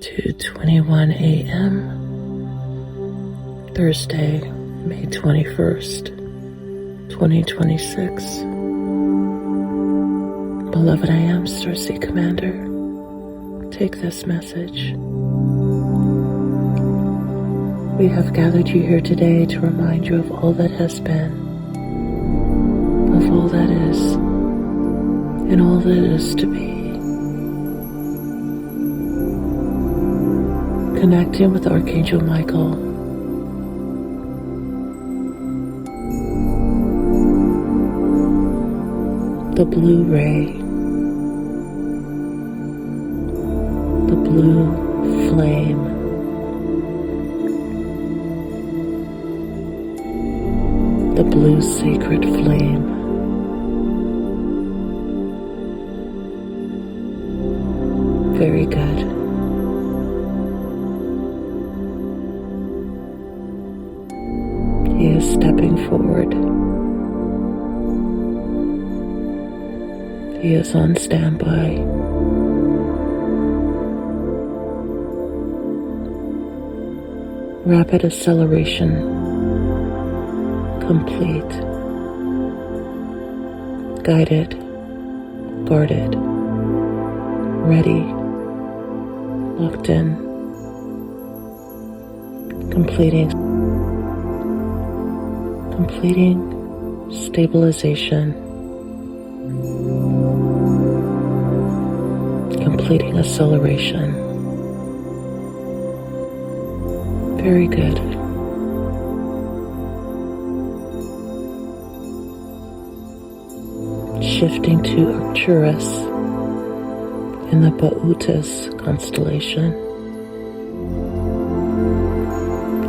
2:21 a.m. Thursday, May 21st, 2026. Beloved, I am Starseed Commander. Take this message. We have gathered you here today to remind you of all that has been, of all that is, and all that is to be. Connecting with Archangel Michael. The blue ray. The blue flame. The blue sacred flame. Very good. He is stepping forward. He is on standby. Rapid acceleration complete. Guided, guarded, ready, locked in, completing stabilization, completing acceleration. Very good. Shifting to Arcturus in the Bootes constellation.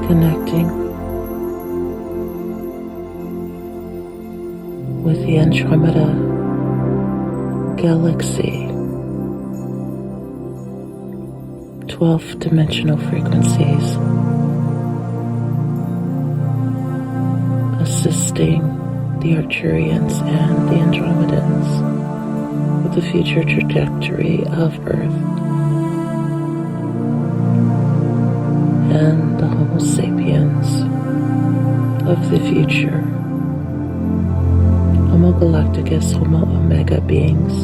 Connecting with the Andromeda galaxy. 12 dimensional frequencies. Assisting the Arcturians and the Andromedans with the future trajectory of Earth and the Homo sapiens of the future. Homo Galacticus Homo Omega beings.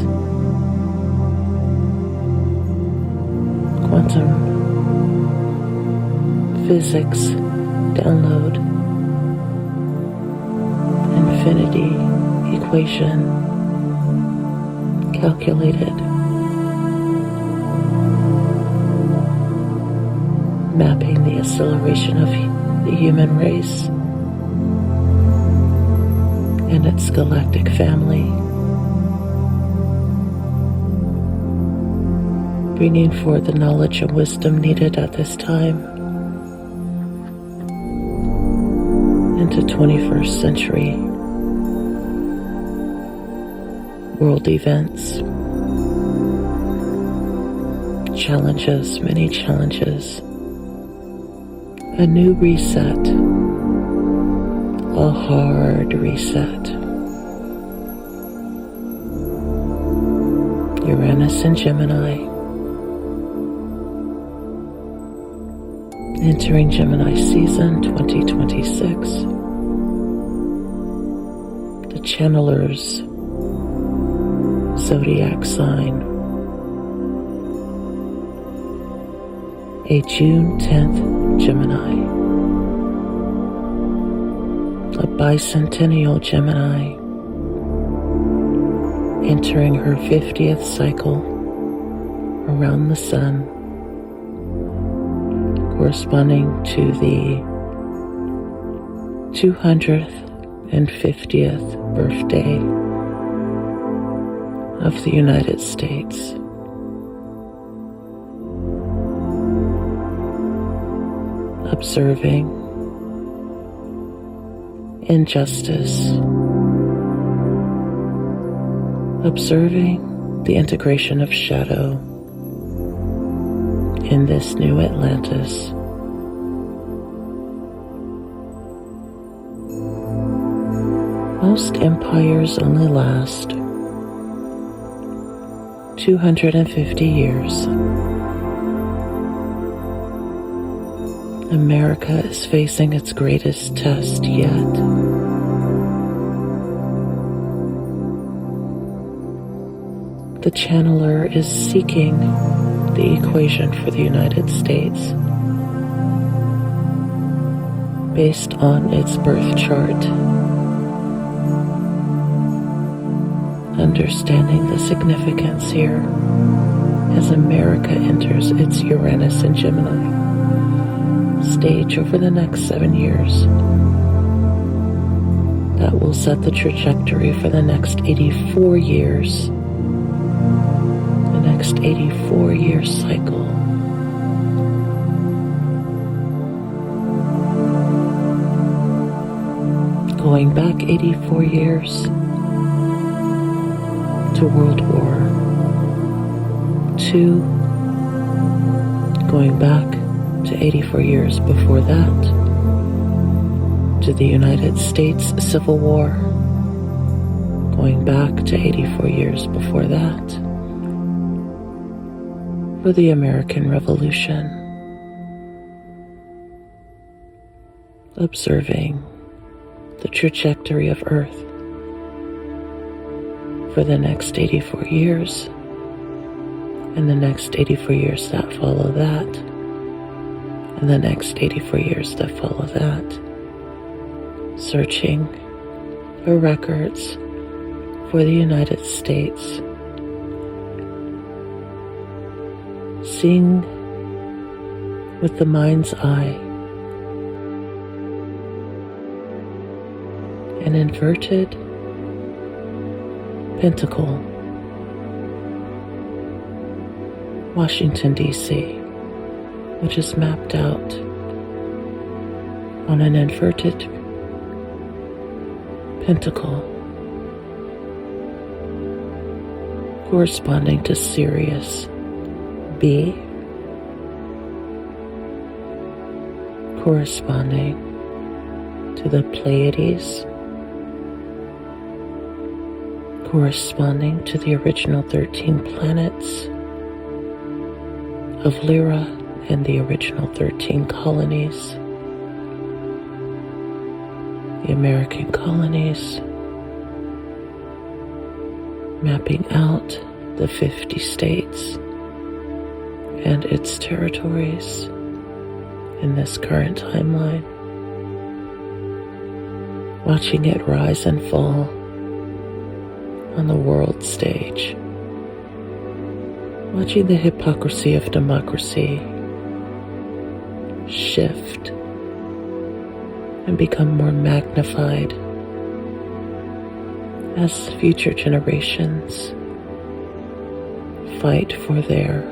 Quantum physics download. Infinity equation calculated. Mapping the acceleration of the human race and its galactic family. Bringing forth the knowledge and wisdom needed at this time into 21st century world events, challenges, many challenges, a new reset, a hard reset. Uranus and Gemini, entering Gemini season 2026. The Channeler's zodiac sign. A June 10th Gemini. A bicentennial Gemini. Entering her 50th cycle around the sun, corresponding to the 250th birthday of the United States. Observing injustice, observing the integration of shadow in this new Atlantis. Most empires only last 250 years. America is facing its greatest test yet. The channeler is seeking the equation for the United States based on its birth chart, understanding the significance here as America enters its Uranus and Gemini stage over the next 7 years. That will set the trajectory for the next 84 years, the next 84-year cycle. Going back 84 years to World War II, going back to 84 years before that to the United States Civil War, going back to 84 years before that for the American Revolution, observing the trajectory of Earth for the next 84 years and the next 84 years that follow that and the next 84 years that follow that, searching for records for the United States, seeing with the mind's eye an inverted pentacle, Washington, D.C., which is mapped out on an inverted pentacle corresponding to Sirius B, corresponding to the Pleiades, corresponding to the original 13 planets of Lyra and the original 13 colonies, the American colonies, mapping out the 50 states and its territories in this current timeline, watching it rise and fall on the world stage, watching the hypocrisy of democracy shift and become more magnified as future generations fight for their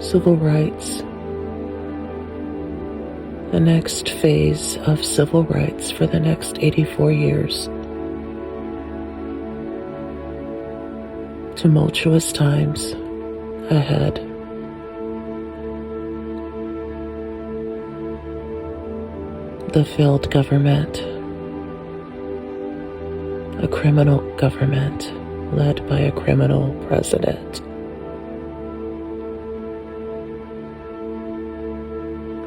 civil rights, the next phase of civil rights for the next 84 years. Tumultuous times ahead. The failed government, a criminal government led by a criminal president,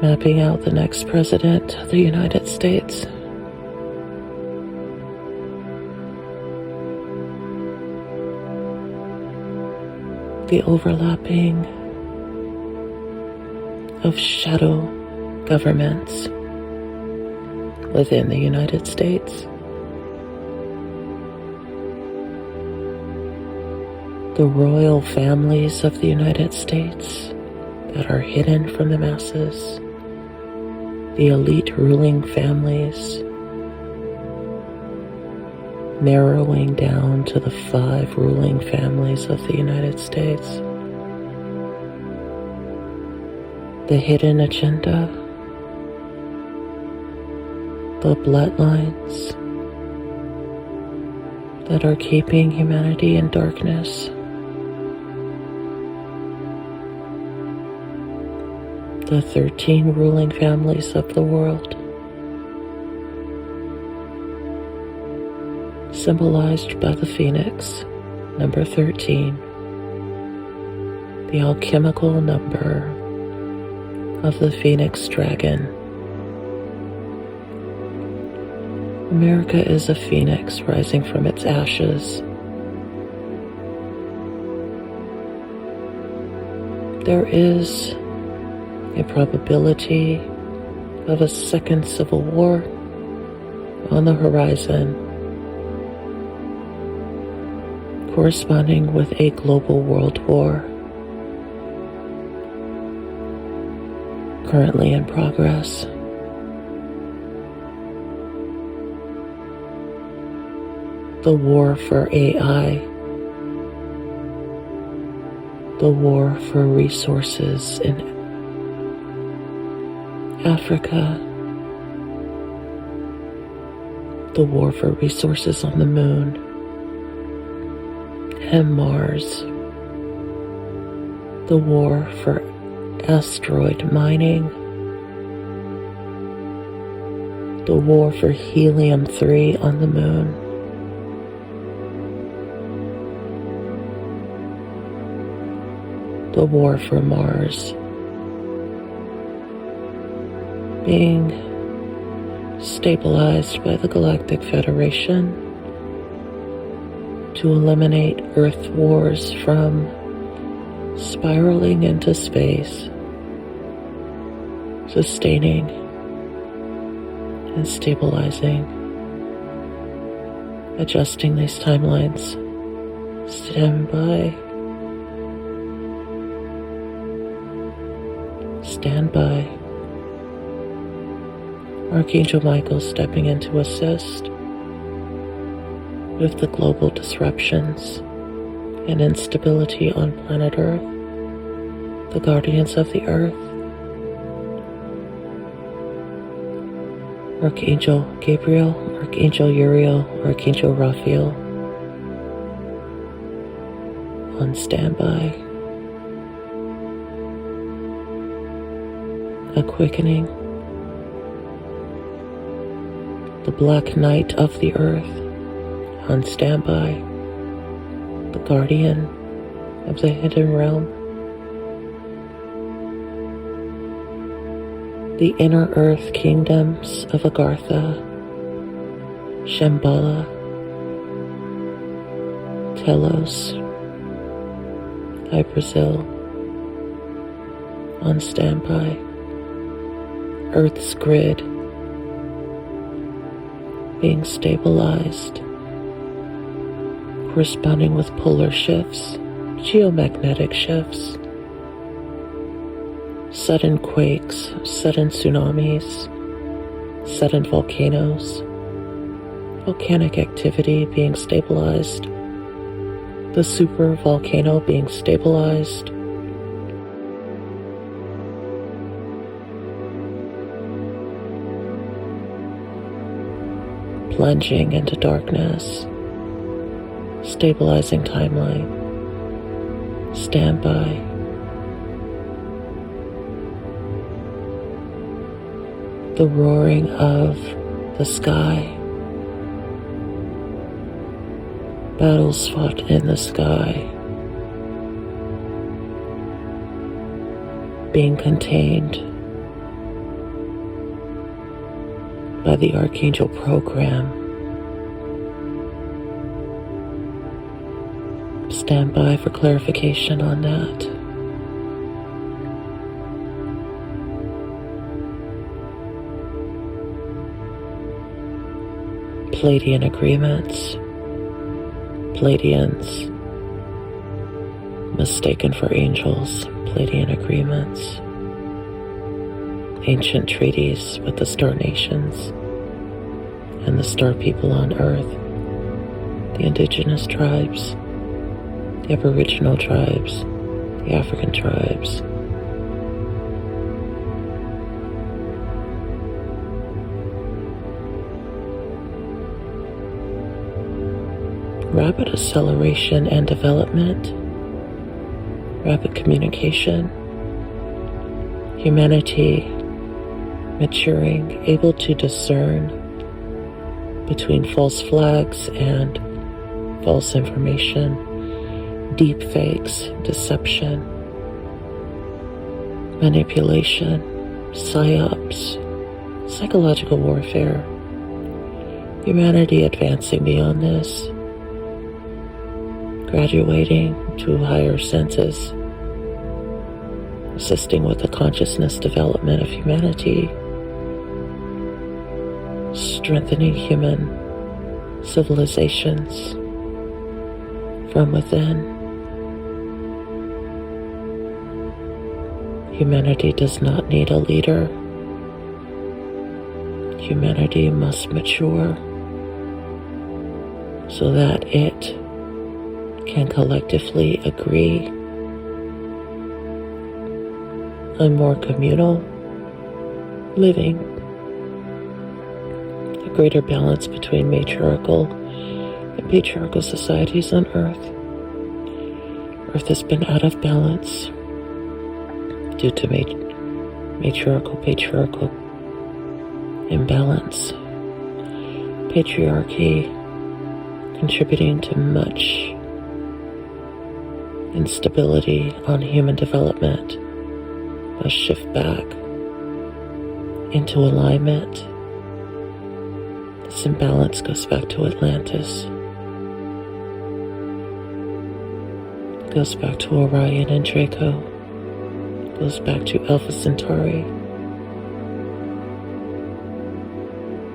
mapping out the next president of the United States. The overlapping of shadow governments within the United States. The royal families of the United States that are hidden from the masses. The elite ruling families, narrowing down to the 5 ruling families of the United States. The hidden agenda, the bloodlines that are keeping humanity in darkness. The 13 ruling families of the world, symbolized by the phoenix, number 13, the alchemical number of the phoenix dragon. America is a phoenix rising from its ashes. There is a probability of a second civil war on the horizon, corresponding with a global world war currently in progress. The war for AI, the war for resources in Africa, the war for resources on the moon and Mars, the war for asteroid mining, the war for helium-3 on the moon, the war for Mars being stabilized by the Galactic Federation to eliminate Earth wars from spiraling into space, sustaining and stabilizing, adjusting these timelines. Stand by. Stand by. Archangel Michael stepping in to assist with the global disruptions and instability on planet Earth, the guardians of the Earth. Archangel Gabriel, Archangel Uriel, Archangel Raphael on standby. A quickening. The Black Knight of the Earth on standby. The guardian of the hidden realm. The inner earth kingdoms of Agartha, Shambhala, Telos, Brazil on standby. Earth's grid being stabilized, corresponding with polar shifts, geomagnetic shifts, sudden quakes, sudden tsunamis, sudden volcanoes, volcanic activity being stabilized, the super volcano being stabilized, plunging into darkness, stabilizing timeline, standby. The roaring of the sky, battles fought in the sky, being contained by the Archangel program. Stand by for clarification on that. Pleiadian agreements, Pleiadians, mistaken for angels, Pleiadian agreements, ancient treaties with the star nations and the star people on Earth, the Indigenous tribes, the Aboriginal tribes, the African tribes. Rapid acceleration and development, rapid communication, humanity maturing, able to discern between false flags and false information, deep fakes, deception, manipulation, psyops, psychological warfare, humanity advancing beyond this, graduating to higher senses, assisting with the consciousness development of humanity, strengthening human civilizations from within. Humanity does not need a leader. Humanity must mature so that it can collectively agree on more communal living, a greater balance between matriarchal and patriarchal societies on Earth. Earth has been out of balance due to matriarchal-patriarchal imbalance, patriarchy contributing to much instability on human development. Must shift back into alignment. This imbalance goes back to Atlantis. It goes back to Orion and Draco. It goes back to Alpha Centauri.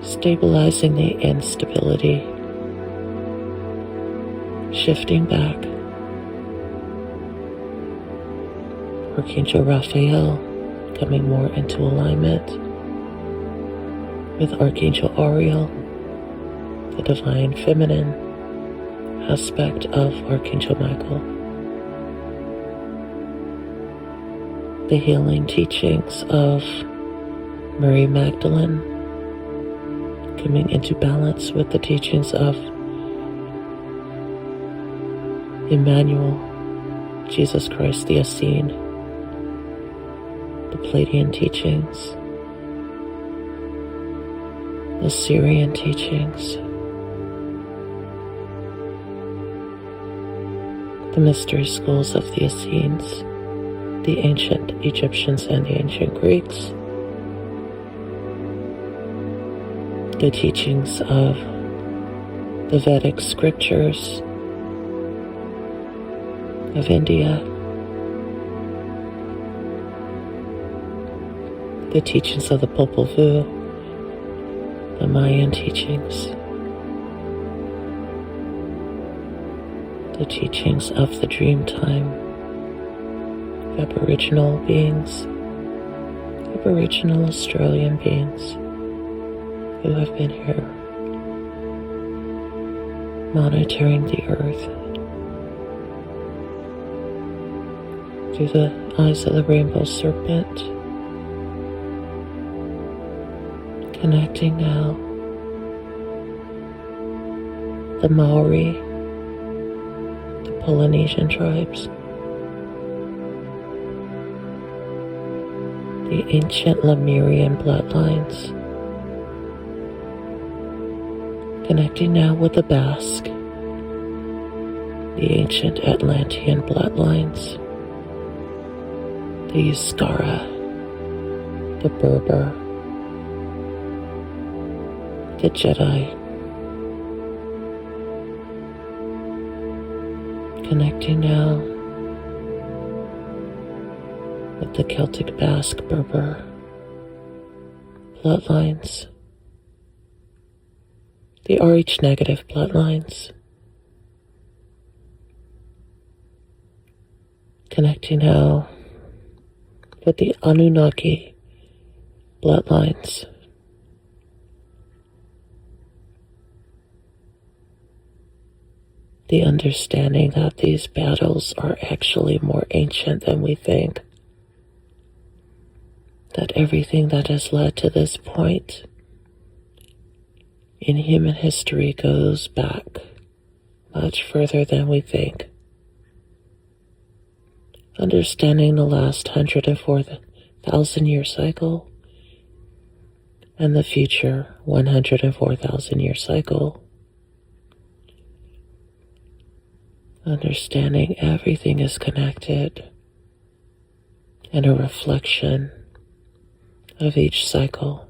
Stabilizing the instability. Shifting back. Archangel Raphael coming more into alignment with Archangel Orion, the divine feminine aspect of Archangel Michael. The healing teachings of Mary Magdalene coming into balance with the teachings of Emmanuel, Jesus Christ the Essene, the Pleiadian teachings, the Sirian teachings, the mystery schools of the Essenes, the ancient Egyptians and the ancient Greeks, the teachings of the Vedic scriptures of India, the teachings of the Popol Vuh, the Mayan teachings, the teachings of the dream time of Aboriginal beings, Aboriginal Australian beings who have been here monitoring the earth through the eyes of the rainbow serpent, connecting now the Maori, the Polynesian tribes, the ancient Lemurian bloodlines, connecting now with the Basque, the ancient Atlantean bloodlines, the Euskara, the Berber, the Jedi, connecting now with the Celtic Basque Berber bloodlines, the RH negative bloodlines, connecting now with the Anunnaki bloodlines, the understanding that these battles are actually more ancient than we think, that everything that has led to this point in human history goes back much further than we think. Understanding the last 104,000 year cycle and the future 104,000 year cycle. Understanding everything is connected and a reflection of each cycle.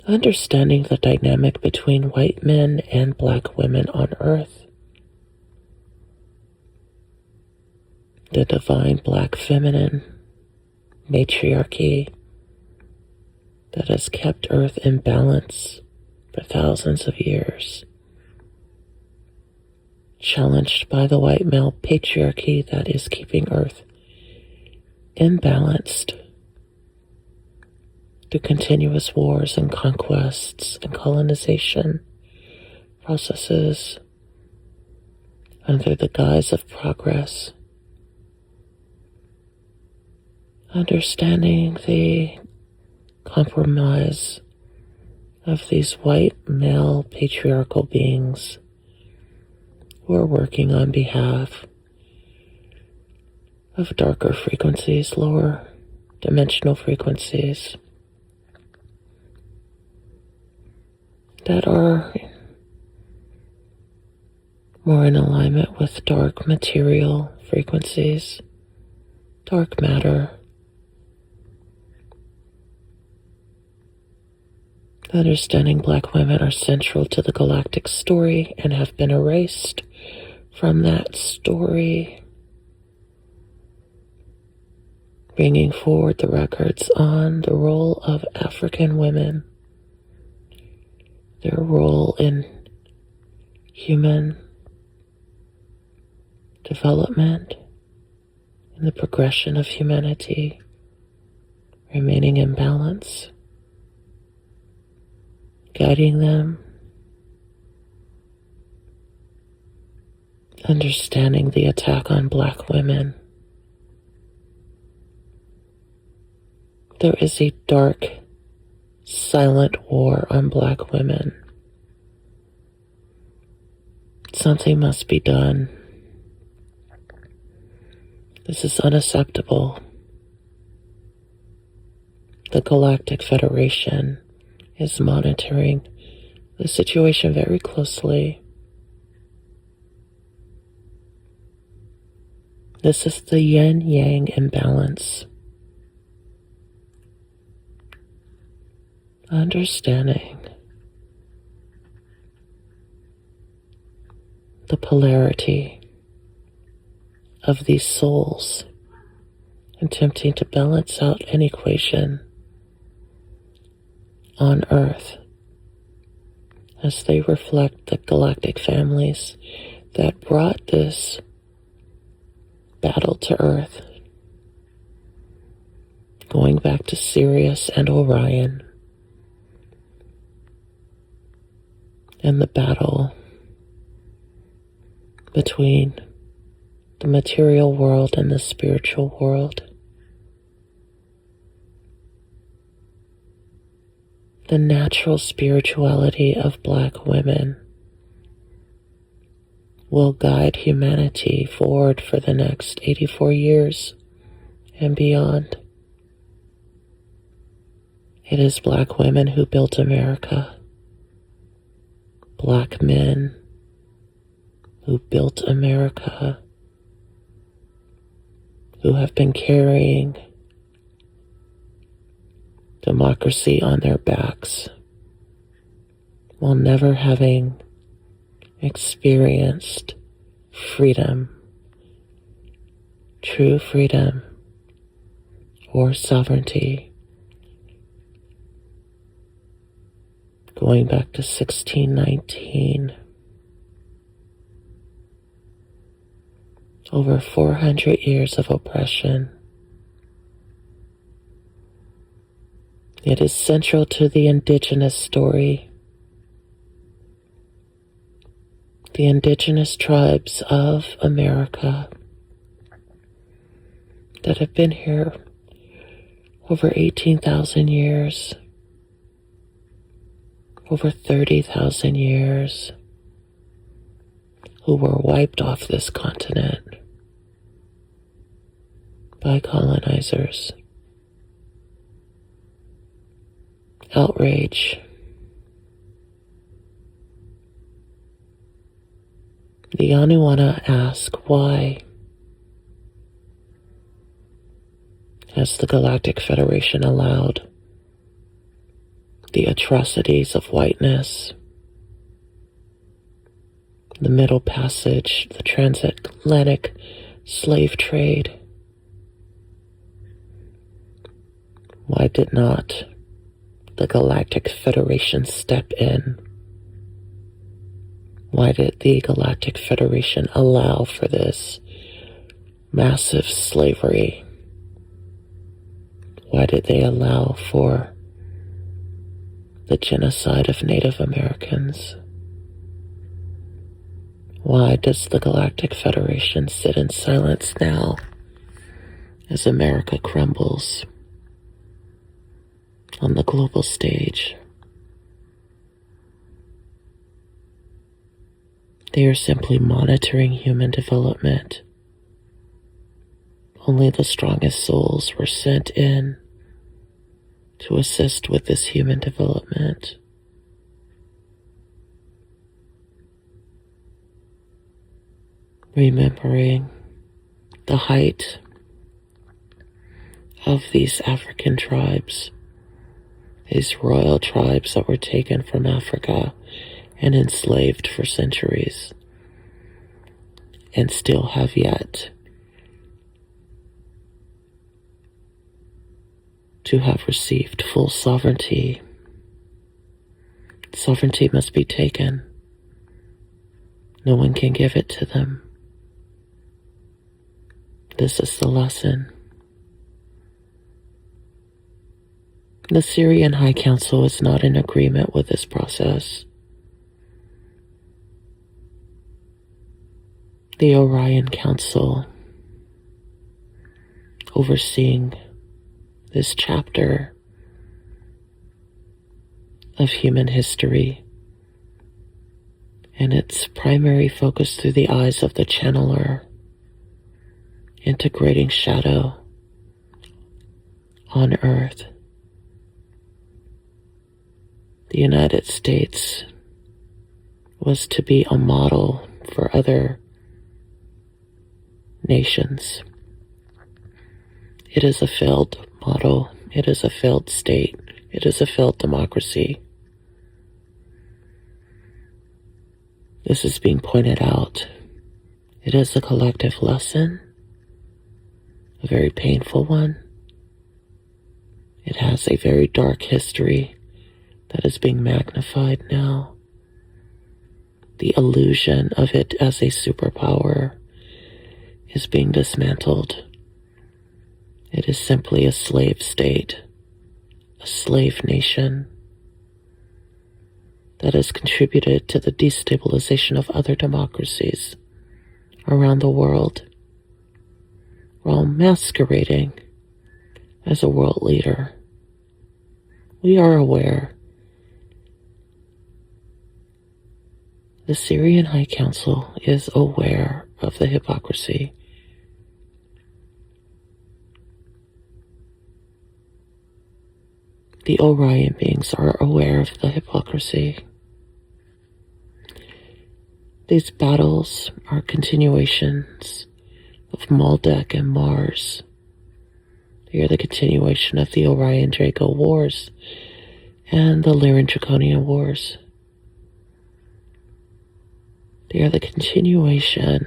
Understanding the dynamic between white men and black women on Earth. The divine black feminine matriarchy that has kept Earth in balance for thousands of years. Challenged by the white male patriarchy that is keeping Earth imbalanced through continuous wars and conquests and colonization processes under the guise of progress. Understanding the compromise of these white male patriarchal beings who are working on behalf of darker frequencies, lower dimensional frequencies that are more in alignment with dark material frequencies, dark matter. Understanding black women are central to the galactic story and have been erased from that story, bringing forward the records on the role of African women, their role in human development, in the progression of humanity, remaining in balance, guiding them, understanding the attack on black women. There is a dark, silent war on black women. Something must be done. This is unacceptable. The Galactic Federation is monitoring the situation very closely. This is the yin-yang imbalance. Understanding the polarity of these souls, attempting to balance out an equation on Earth as they reflect the galactic families that brought this battle to Earth, going back to Sirius and Orion, and the battle between the material world and the spiritual world. The natural spirituality of black women will guide humanity forward for the next 84 years and beyond. It is black women who built America. Black men who built America, who have been carrying democracy on their backs while never having experienced freedom, true freedom, or sovereignty. Going back to 1619, over 400 years of oppression. It is central to the Indigenous story. The Indigenous tribes of America that have been here over 18,000 years, over 30,000 years, who were wiped off this continent by colonizers. Outrage. The Anuana ask why. as the Galactic Federation allowed the atrocities of whiteness, the Middle Passage, the transatlantic slave trade. Why did not the Galactic Federation step in? Why did the Galactic Federation allow for this massive slavery? Why did they allow for the genocide of Native Americans? Why does the Galactic Federation sit in silence now as America crumbles on the global stage? They are simply monitoring human development. Only the strongest souls were sent in to assist with this human development. Remembering the height of these African tribes, these royal tribes that were taken from Africa and enslaved for centuries, and still have yet to have received full sovereignty. Sovereignty must be taken. No one can give it to them. This is the lesson. The Sirian High Council is not in agreement with this process. The Orion Council, overseeing this chapter of human history, and its primary focus through the eyes of the channeler, integrating shadow on Earth. The United States was to be a model for other nations. It is a failed model. It is a failed state. It is a failed democracy. This is being pointed out. It is a collective lesson, a very painful one. It has a very dark history that is being magnified now. The illusion of it as a superpower is being dismantled. It is simply a slave state, a slave nation that has contributed to the destabilization of other democracies around the world, while masquerading as a world leader. We are aware. The Sirian High Council is aware of the hypocrisy. The Orion beings are aware of the hypocrisy. These battles are continuations of Maldek and Mars. They are the continuation of the Orion-Draco Wars and the Lyran-Draconian Wars. They are the continuation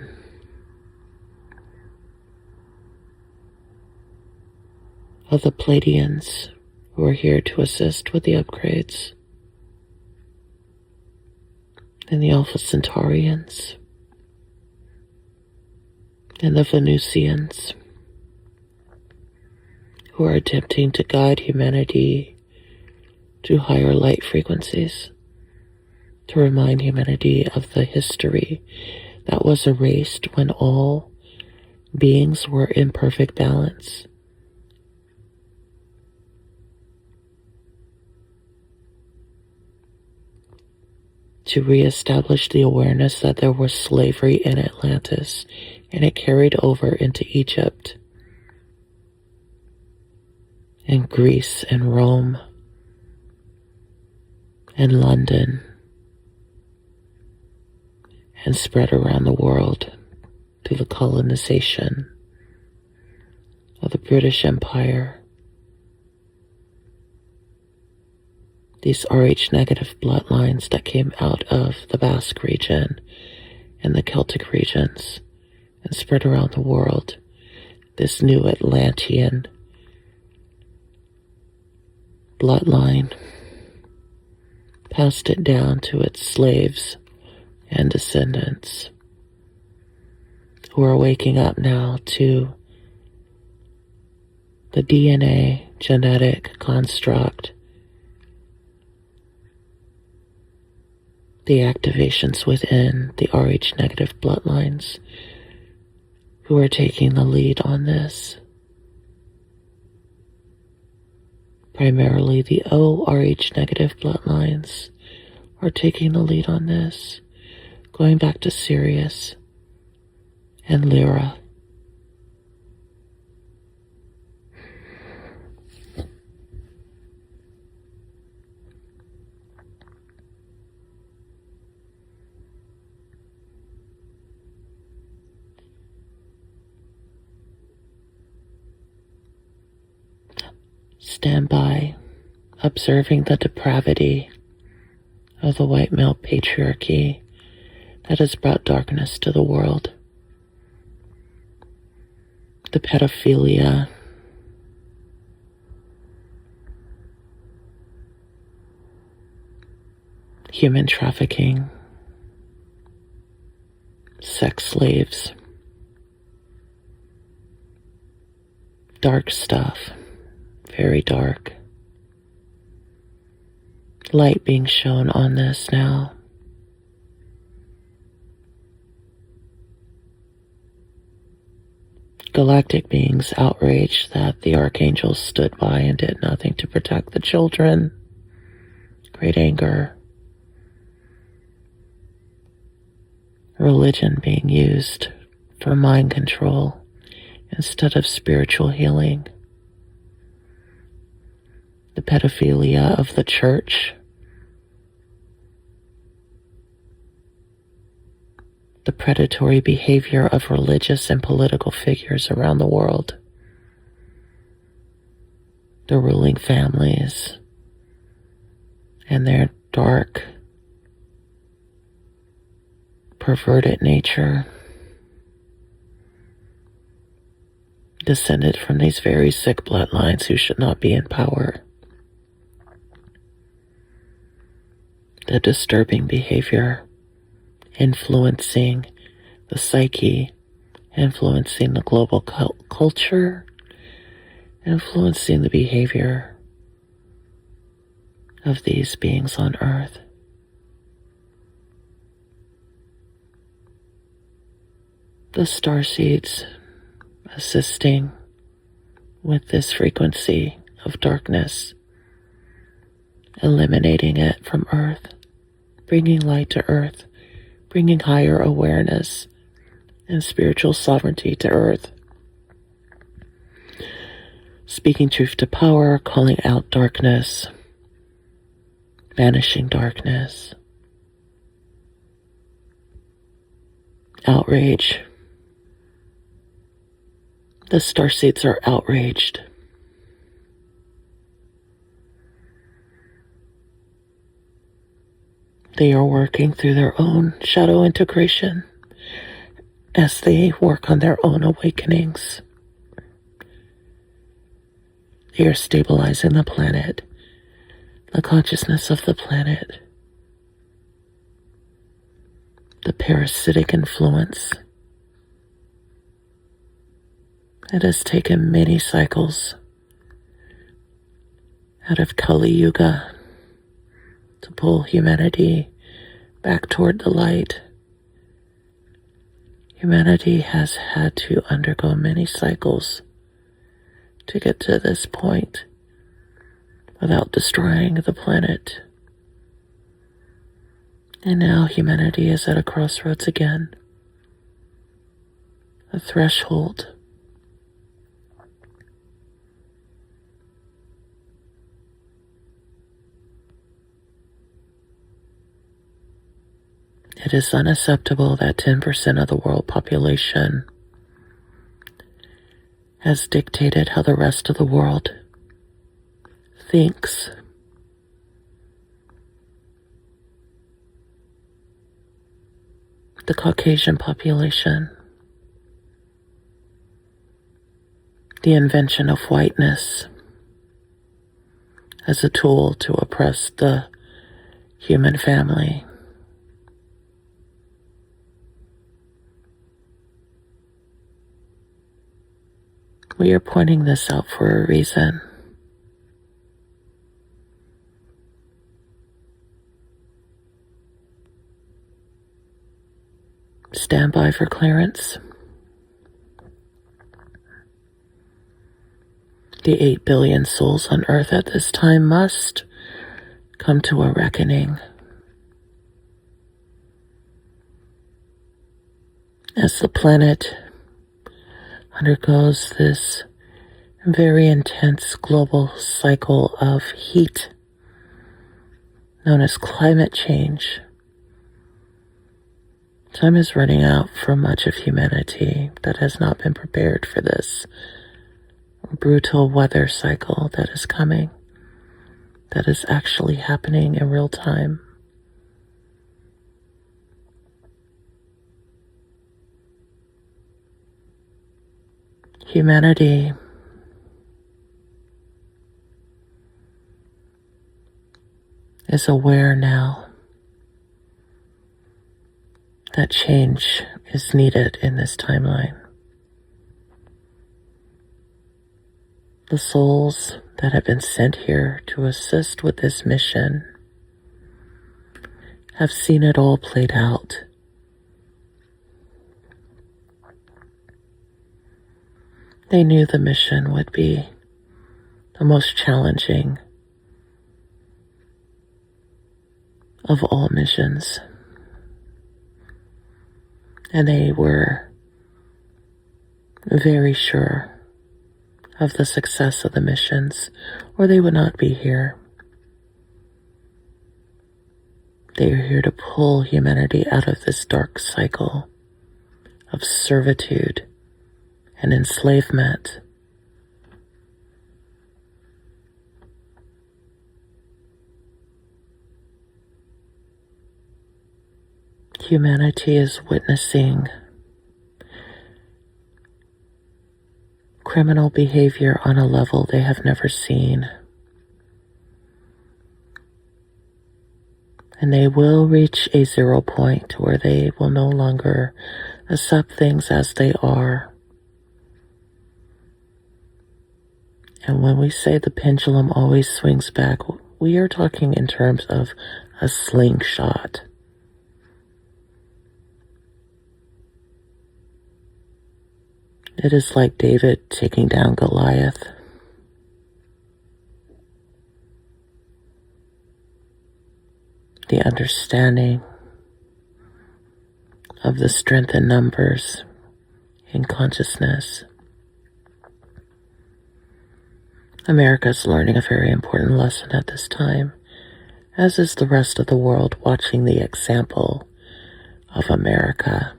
of the Pleiadians, who are here to assist with the upgrades, and the Alpha Centaurians, and the Venusians, who are attempting to guide humanity to higher light frequencies, to remind humanity of the history that was erased when all beings were in perfect balance. To reestablish the awareness that there was slavery in Atlantis, and it carried over into Egypt and Greece and Rome and London, and spread around the world through the colonization of the British Empire. These Rh negative bloodlines that came out of the Basque region and the Celtic regions and spread around the world. This new Atlantean bloodline passed it down to its slaves and descendants who are waking up now to the DNA genetic construct, the activations within the Rh negative bloodlines who are taking the lead on this. Primarily the O-Rh negative bloodlines are taking the lead on this, going back to Sirius and Lyra. Stand by, observing the depravity of the white male patriarchy that has brought darkness to the world. The pedophilia, human trafficking, sex slaves, dark stuff. Very dark. Light being shown on this now. Galactic beings outraged that the Archangel stood by and did nothing to protect the children. Great anger. Religion being used for mind control instead of spiritual healing. The pedophilia of the church, the predatory behavior of religious and political figures around the world, the ruling families and their dark, perverted nature, descended from these very sick bloodlines who should not be in power. The disturbing behavior, influencing the psyche, influencing the global culture, influencing the behavior of these beings on Earth. The starseeds assisting with this frequency of darkness, eliminating it from Earth, bringing light to Earth, bringing higher awareness and spiritual sovereignty to Earth. Speaking truth to power, calling out darkness, banishing darkness, outrage. The starseeds are outraged. They are working through their own shadow integration as they work on their own awakenings. They are stabilizing the planet, the consciousness of the planet, the parasitic influence. It has taken many cycles out of Kali Yuga to pull humanity back toward the light. Humanity has had to undergo many cycles to get to this point without destroying the planet. And now humanity is at a crossroads again, a threshold. It is unacceptable that 10% of the world population has dictated how the rest of the world thinks. The Caucasian population, the invention of whiteness as a tool to oppress the human family. We are pointing this out for a reason. Stand by for clearance. The 8 billion souls on Earth at this time must come to a reckoning. As the planet undergoes this very intense global cycle of heat known as climate change, time is running out for much of humanity that has not been prepared for this brutal weather cycle that is coming, that is actually happening in real time. Humanity is aware now that change is needed in this timeline. The souls that have been sent here to assist with this mission have seen it all played out. They knew the mission would be the most challenging of all missions. And they were very sure of the success of the missions, or they would not be here. They are here to pull humanity out of this dark cycle of servitude and enslavement. Humanity is witnessing criminal behavior on a level they have never seen. And they will reach a 0 point where they will no longer accept things as they are. And when we say the pendulum always swings back, we are talking in terms of a slingshot. It is like David taking down Goliath. The understanding of the strength in numbers in consciousness. America is learning a very important lesson at this time, as is the rest of the world watching the example of America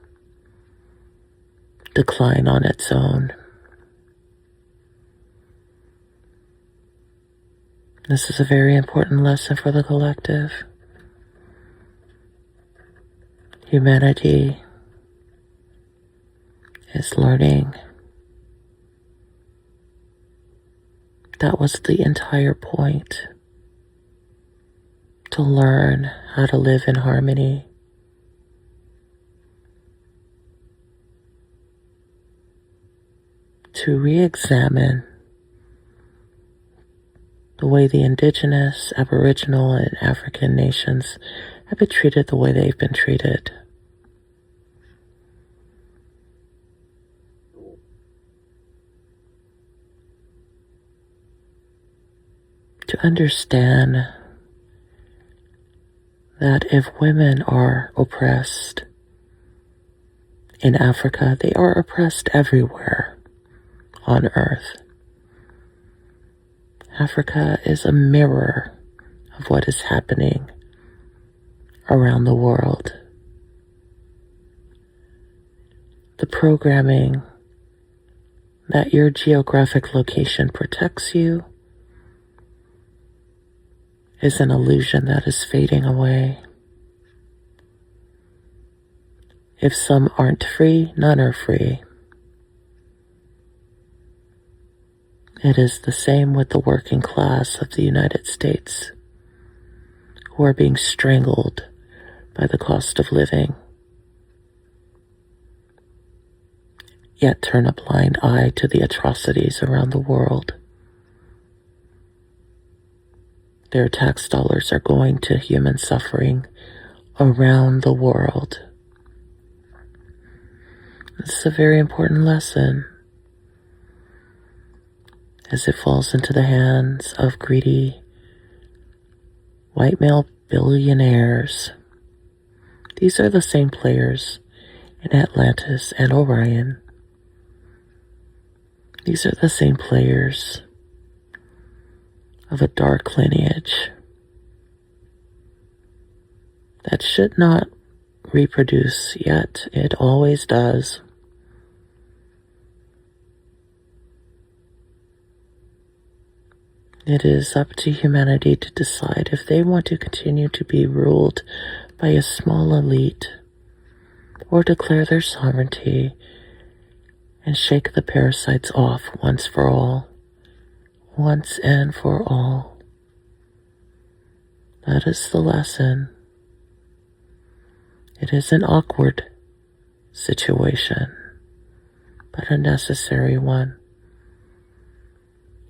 decline on its own. This is a very important lesson for the collective. Humanity is learning. That was the entire point. To learn how to live in harmony. To re-examine the way the Indigenous, Aboriginal, and African nations have been treated the way they've been treated. To understand that if women are oppressed in Africa, they are oppressed everywhere on Earth. Africa is a mirror of what is happening around the world. The programming that your geographic location protects you is an illusion that is fading away. If some aren't free, none are free. It is the same with the working class of the United States, who are being strangled by the cost of living, yet turn a blind eye to the atrocities around the world. Their tax dollars are going to human suffering around the world. This is a very important lesson, as it falls into the hands of greedy white male billionaires. These are the same players in Atlantis and Orion. These are the same players of a dark lineage that should not reproduce, yet it always does. It is up to humanity to decide if they want to continue to be ruled by a small elite or declare their sovereignty and shake the parasites off once for all, once and for all. That is the lesson. It is an awkward situation, but a necessary one.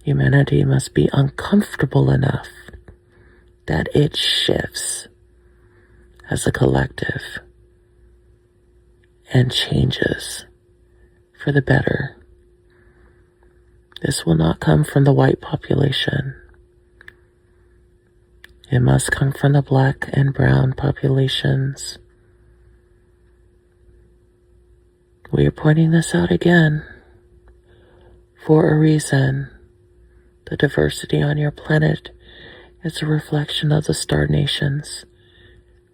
Humanity must be uncomfortable enough that it shifts as a collective and changes for the better. This will not come from the white population. It must come from the black and brown populations. We are pointing this out again for a reason. The diversity on your planet is a reflection of the star nations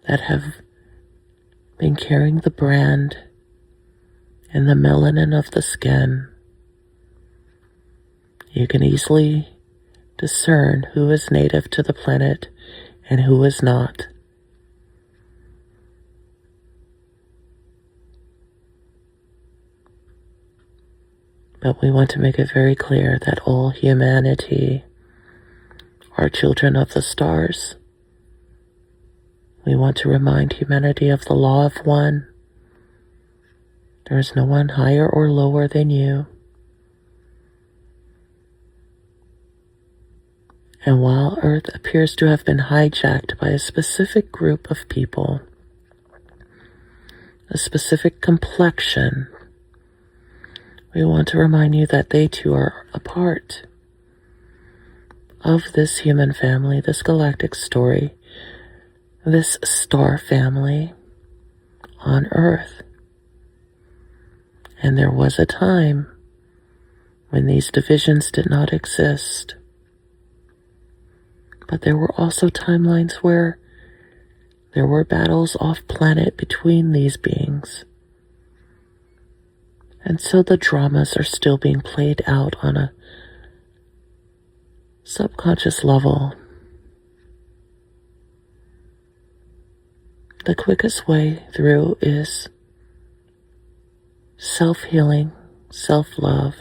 that have been carrying the brand and the melanin of the skin. You can easily discern who is native to the planet and who is not. But we want to make it very clear that all humanity are children of the stars. We want to remind humanity of the law of one. There is no one higher or lower than you. And while Earth appears to have been hijacked by a specific group of people, a specific complexion, we want to remind you that they too are a part of this human family, this galactic story, this star family on Earth. And there was a time when these divisions did not exist. But there were also timelines where there were battles off planet between these beings. And so the dramas are still being played out on a subconscious level. The quickest way through is self-healing, self-love.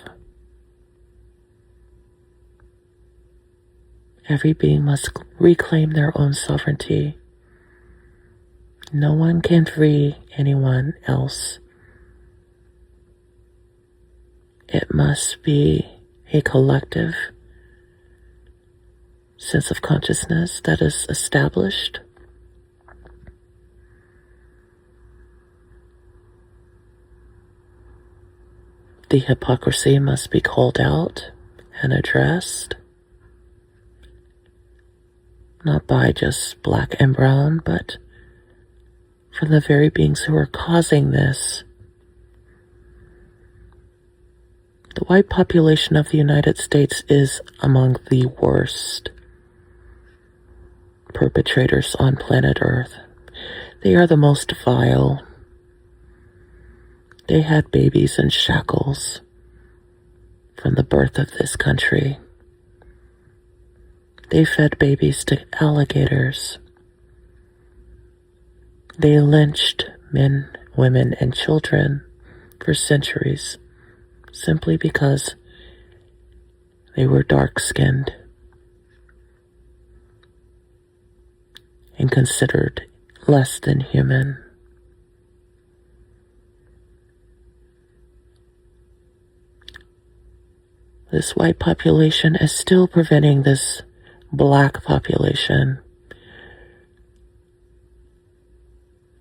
Every being must reclaim their own sovereignty. No one can free anyone else. It must be a collective sense of consciousness that is established. The hypocrisy must be called out and addressed, not by just black and brown, but from the very beings who are causing this. The white population of the United States is among the worst perpetrators on planet Earth. They are the most vile. They had babies in shackles. from the birth of this country. They fed babies to alligators. They lynched men, women, and children for centuries simply because they were dark-skinned and considered less than human. This white population is still preventing this black population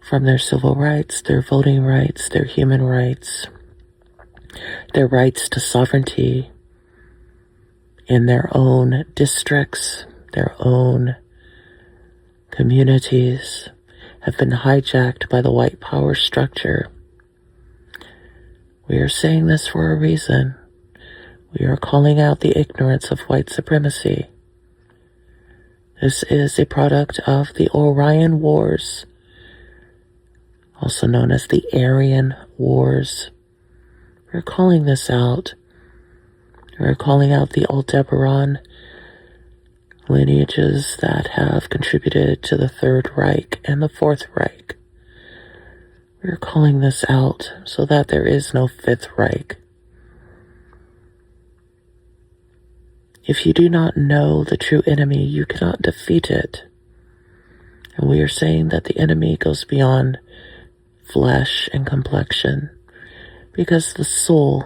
from their civil rights, their voting rights, their human rights, their rights to sovereignty in their own districts, their own communities, have been hijacked by the white power structure. We are saying this for a reason. We are calling out the ignorance of white supremacy. This is a product of the Orion Wars, also known as the Aryan Wars. We're calling this out. We're calling out the Aldebaran lineages that have contributed to the Third Reich and the Fourth Reich. We're calling this out so that there is no Fifth Reich. If you do not know the true enemy, you cannot defeat it. And we are saying that the enemy goes beyond flesh and complexion, because the soul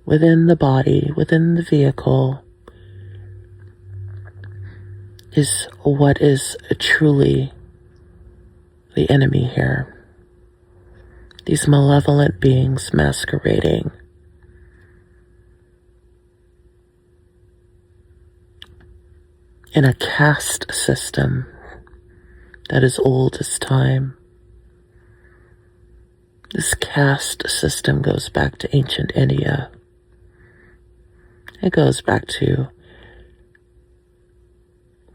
within the body, within the vehicle, is what is truly the enemy here. These malevolent beings masquerading in a caste system that is old as time. This caste system goes back to ancient India. It goes back to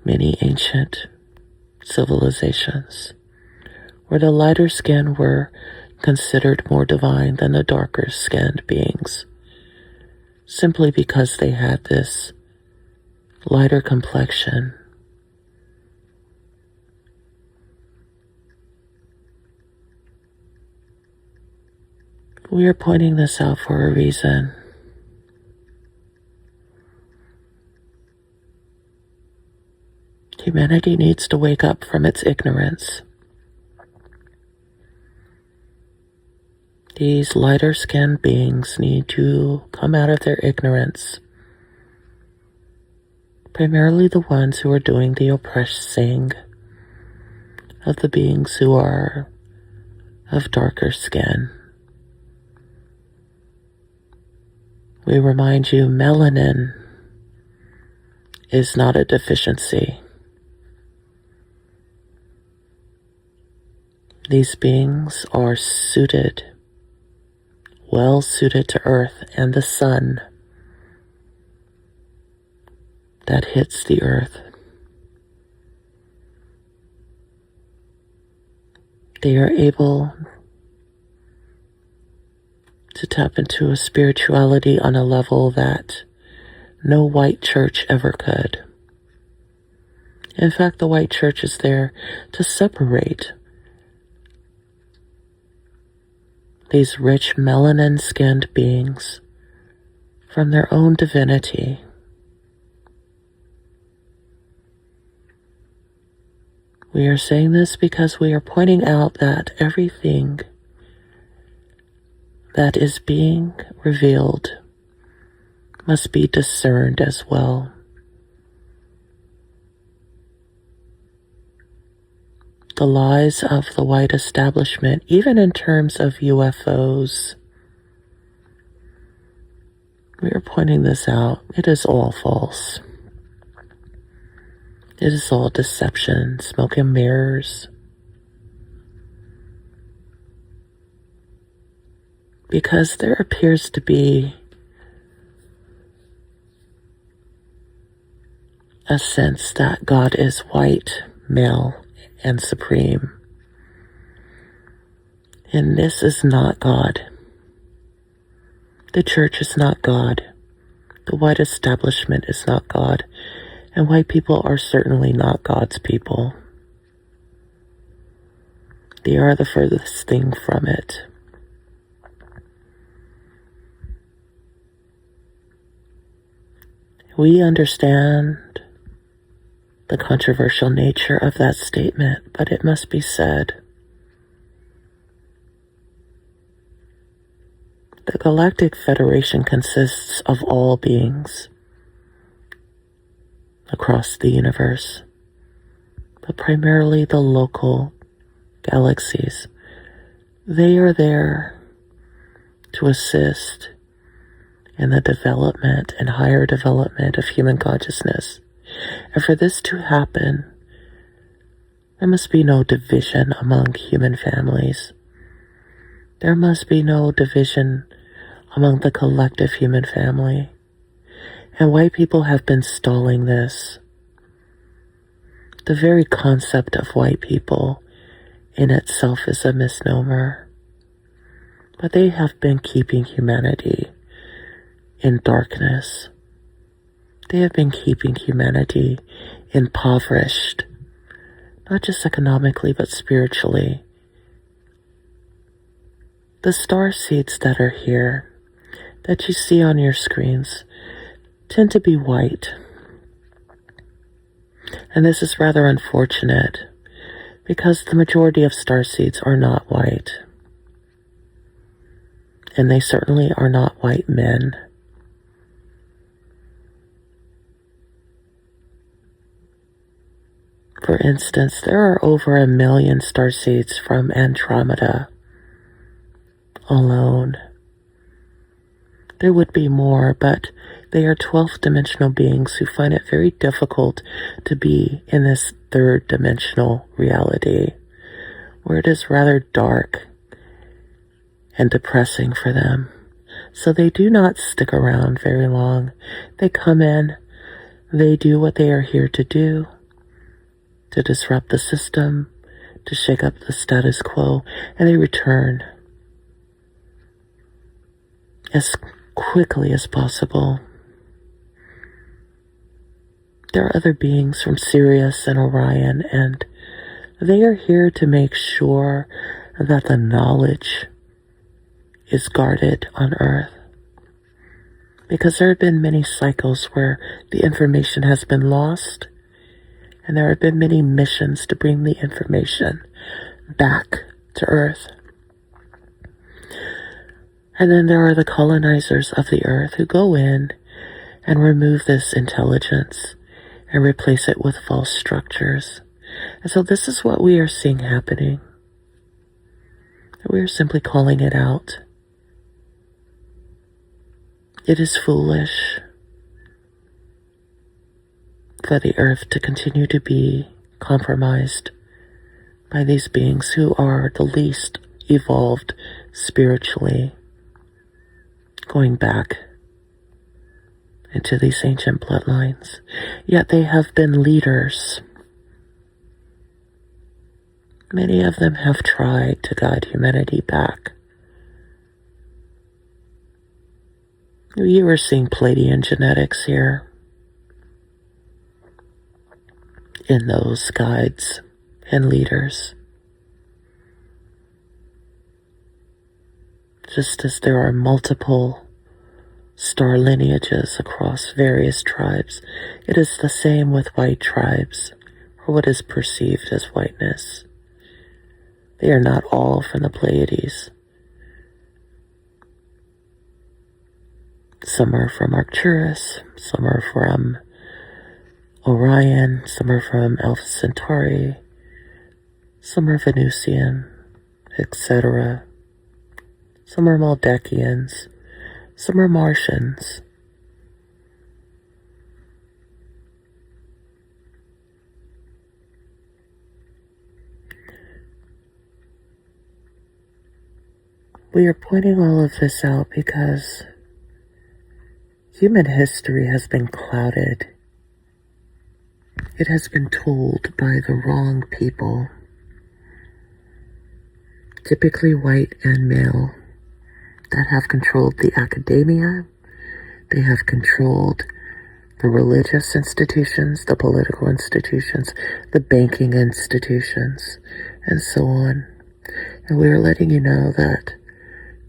many ancient civilizations where the lighter skinned were considered more divine than the darker skinned beings, simply because they had this lighter complexion. We are pointing this out for a reason. Humanity needs to wake up from its ignorance. These lighter-skinned beings need to come out of their ignorance. Primarily the ones who are doing the oppressing of the beings who are of darker skin. We remind you, melanin is not a deficiency. These beings are suited, well suited to Earth and the sun that hits the Earth. They are able to tap into a spirituality on a level that no white church ever could. In fact, the white church is there to separate these rich melanin-skinned beings from their own divinity. We are saying this because we are pointing out that everything that is being revealed must be discerned as well. The lies of the white establishment, even in terms of UFOs, we are pointing this out. It is all false. It is all deception, smoke and mirrors. Because there appears to be a sense that God is white, male, and supreme. And this is not God. The church is not God. The white establishment is not God, and white people are certainly not God's people. They are the furthest thing from it. We understand the controversial nature of that statement, but it must be said. The Galactic Federation consists of all beings across the universe, but primarily the local galaxies. They are there to assist in the development and higher development of human consciousness. And for this to happen, there must be no division among human families. There must be no division among the collective human family. And white people have been stalling this. The very concept of white people in itself is a misnomer. But they have been keeping humanity in darkness. They have been keeping humanity impoverished, not just economically, but spiritually. The starseeds that are here, that you see on your screens, tend to be white. And this is rather unfortunate, because the majority of starseeds are not white. And they certainly are not white men. For instance, there are over 1 million starseeds from Andromeda alone. There would be more, but they are 12th dimensional beings who find it very difficult to be in this third dimensional reality, where it is rather dark and depressing for them. So they do not stick around very long. They come in, they do what they are here to do, to disrupt the system, to shake up the status quo, and they return as quickly as possible. There are other beings from Sirius and Orion, and they are here to make sure that the knowledge is guarded on Earth. Because there have been many cycles where the information has been lost, and there have been many missions to bring the information back to Earth. And then there are the colonizers of the Earth who go in and remove this intelligence and replace it with false structures. And so this is what we are seeing happening. We are simply calling it out. It is foolish for the Earth to continue to be compromised by these beings who are the least evolved spiritually, going back into these ancient bloodlines. Yet they have been leaders. Many of them have tried to guide humanity back. You are seeing Pleiadian genetics here in those guides and leaders. Just as there are multiple star lineages across various tribes, it is the same with white tribes, or what is perceived as whiteness. They are not all from the Pleiades. Some are from Arcturus, some are from Orion, some are from Alpha Centauri, some are Venusian, etc. Some are Maldekians, some are Martians. We are pointing all of this out because human history has been clouded. It has been told by the wrong people, typically white and male, that have controlled the academia, They have controlled the religious institutions, the political institutions, the banking institutions, and so on. And we are letting you know that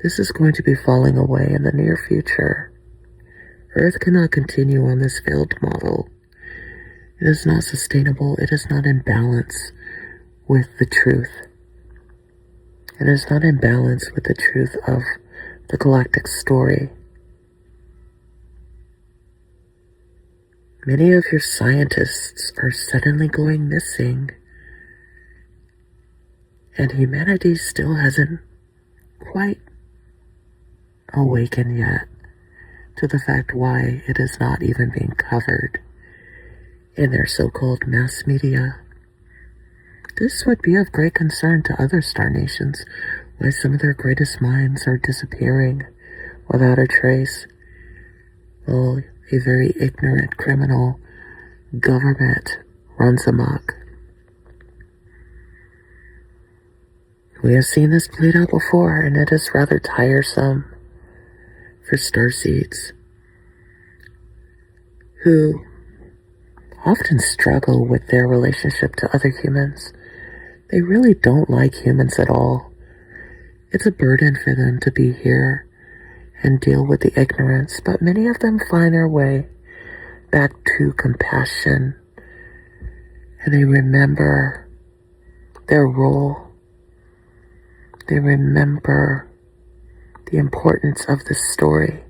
this is going to be falling away in the near future. Earth cannot continue on this failed model. It is not sustainable. It is not in balance with the truth. It is not in balance with the truth of the galactic story. Many of your scientists are suddenly going missing, and humanity still hasn't quite awakened yet to the fact why it is not even being covered in their so-called mass media. This would be of great concern to other star nations, why some of their greatest minds are disappearing without a trace. Well, a very ignorant criminal government runs amok. We have seen this played out before, and it is rather tiresome for starseeds who often struggle with their relationship to other humans. They really don't like humans at all. It's a burden for them to be here and deal with the ignorance, but many of them find their way back to compassion, and they remember their role. They remember the importance of the story,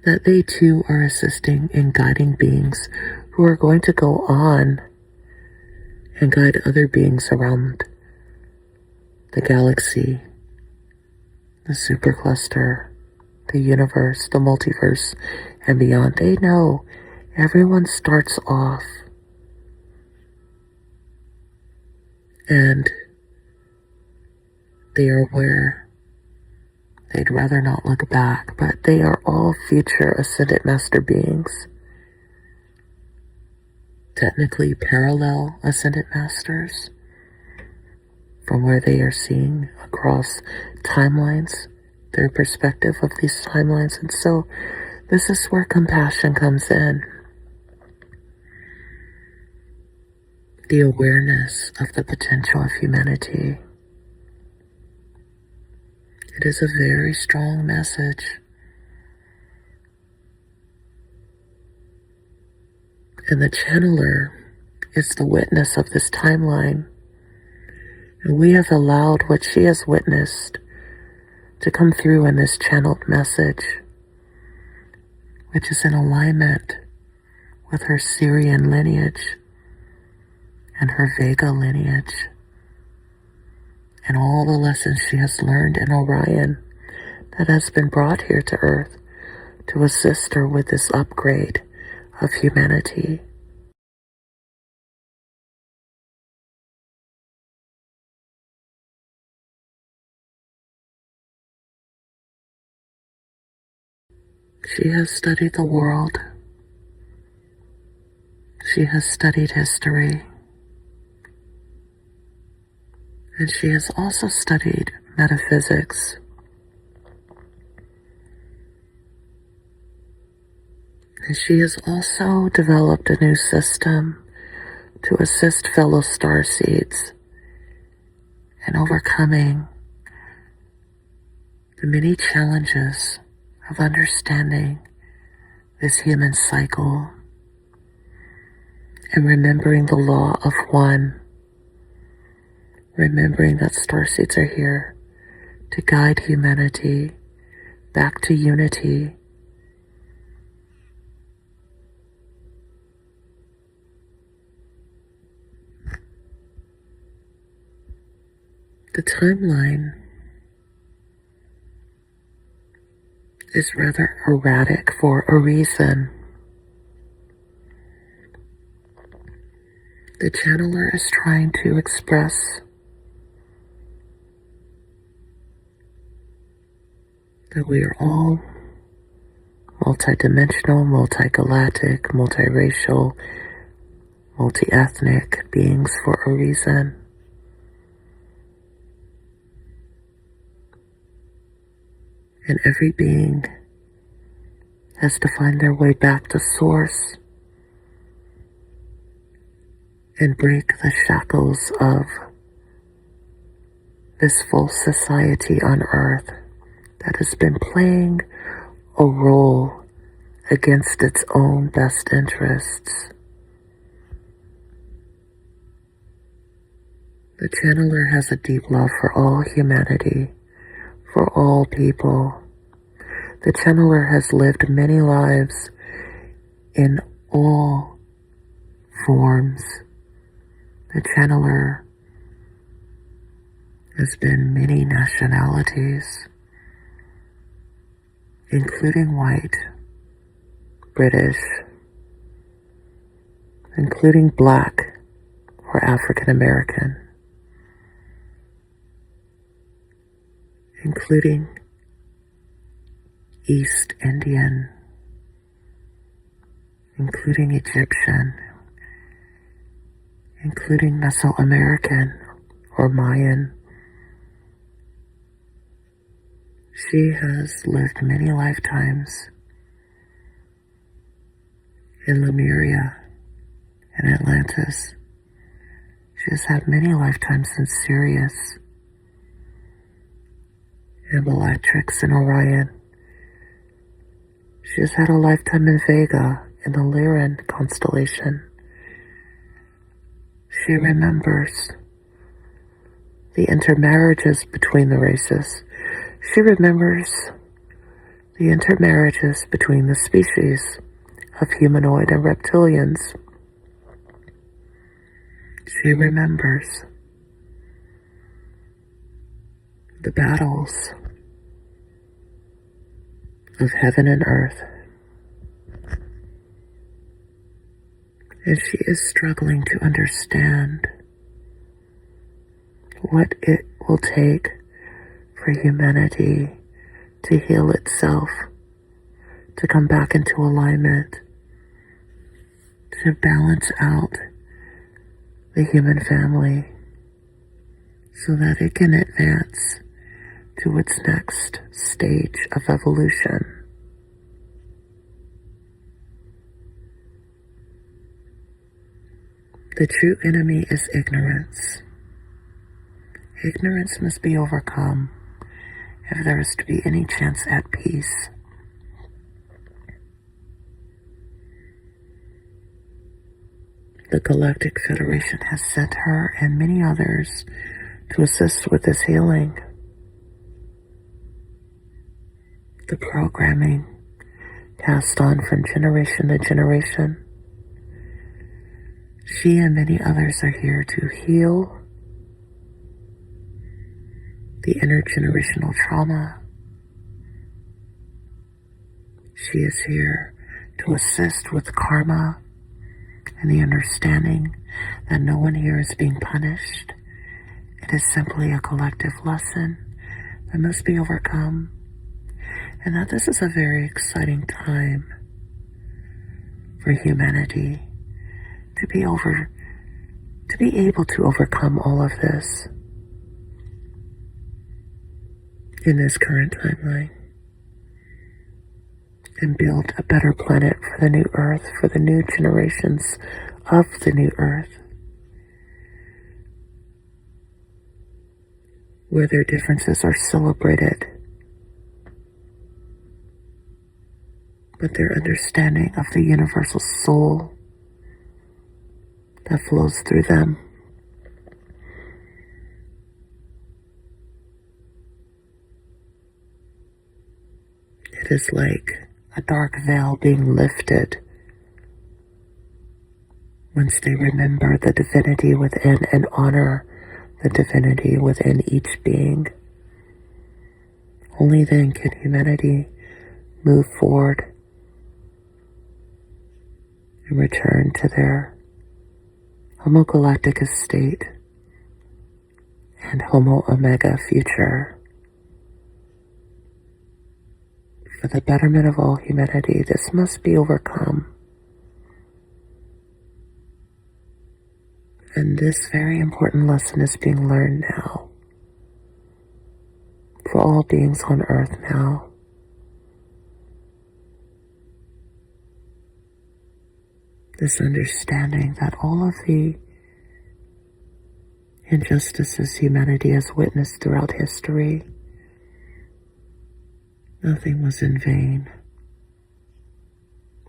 that they too are assisting in guiding beings who are going to go on and guide other beings around the galaxy, the supercluster, the universe, the multiverse, and beyond. They know everyone starts off and they are aware. They'd rather not look back, but they are all future ascended master beings. Technically parallel ascended masters from where they are seeing across timelines, their perspective of these timelines. And so this is where compassion comes in. The awareness of the potential of humanity. It is a very strong message. And the channeler is the witness of this timeline. And we have allowed what she has witnessed to come through in this channeled message, which is in alignment with her Sirian lineage and her Vega lineage, and all the lessons she has learned in Orion that has been brought here to Earth to assist her with this upgrade of humanity. She has studied the world. She has studied history. And she has also studied metaphysics. And she has also developed a new system to assist fellow starseeds in overcoming the many challenges of understanding this human cycle and remembering the law of one. Remembering that starseeds are here to guide humanity back to unity. The timeline is rather erratic for a reason. The channeler is trying to express that we are all multidimensional, multi-galactic, multiracial, multi-ethnic beings for a reason. And every being has to find their way back to source and break the shackles of this false society on earth that has been playing a role against its own best interests. The channeler has a deep love for all humanity, for all people. The channeler has lived many lives in all forms. The channeler has been many nationalities, including white, British, including black or African American, including East Indian, including Egyptian, including Mesoamerican or Mayan. She has lived many lifetimes in Lemuria and Atlantis. She has had many lifetimes in Sirius and Galactic and Orion. She has had a lifetime in Vega in the Sirian constellation. She remembers the intermarriages between the races. She remembers the intermarriages between the species of humanoid and reptilians. She remembers the battles of heaven and earth. And she is struggling to understand what it will take for humanity to heal itself, to come back into alignment, to balance out the human family so that it can advance to its next stage of evolution. The true enemy is ignorance. Ignorance must be overcome if there is to be any chance at peace. The Galactic Federation has sent her and many others to assist with this healing. The programming passed on from generation to generation. She and many others are here to heal the intergenerational trauma. She is here to assist with karma and the understanding that no one here is being punished. It is simply a collective lesson that must be overcome, and that this is a very exciting time for humanity to be able to overcome all of this in this current timeline and build a better planet for the new earth, for the new generations of the new earth, where their differences are celebrated, but their understanding of the universal soul that flows through them it is like a dark veil being lifted once they remember the divinity within and honor the divinity within each being. Only then can humanity move forward and return to their Homo Galacticus state and Homo Omega future. For the betterment of all humanity, this must be overcome. And this very important lesson is being learned now. For all beings on earth now. This understanding that all of the injustices humanity has witnessed throughout history, nothing was in vain.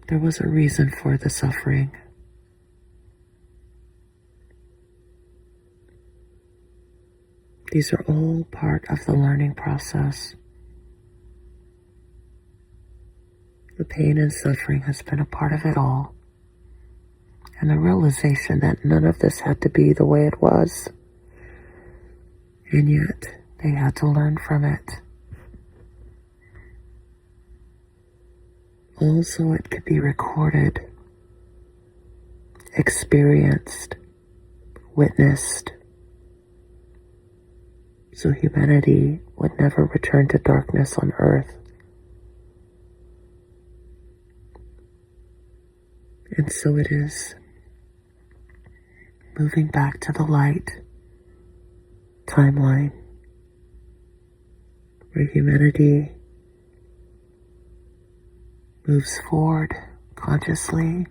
There was a reason for the suffering. These are all part of the learning process. The pain and suffering has been a part of it all. And the realization that none of this had to be the way it was. And yet, they had to learn from it. Also, it could be recorded, experienced, witnessed, so humanity would never return to darkness on earth. And so it is, moving back to the light timeline, where humanity moves forward consciously,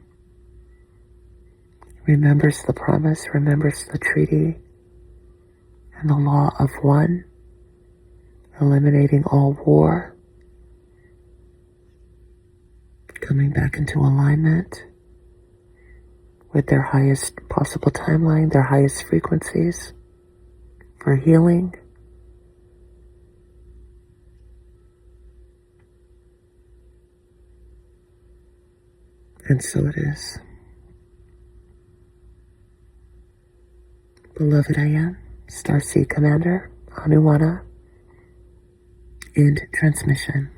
remembers the promise, remembers the treaty, and the law of one, eliminating all war, coming back into alignment with their highest possible timeline, their highest frequencies for healing. And so it is. Beloved, I am Starseed Commander, Anuwana, end transmission.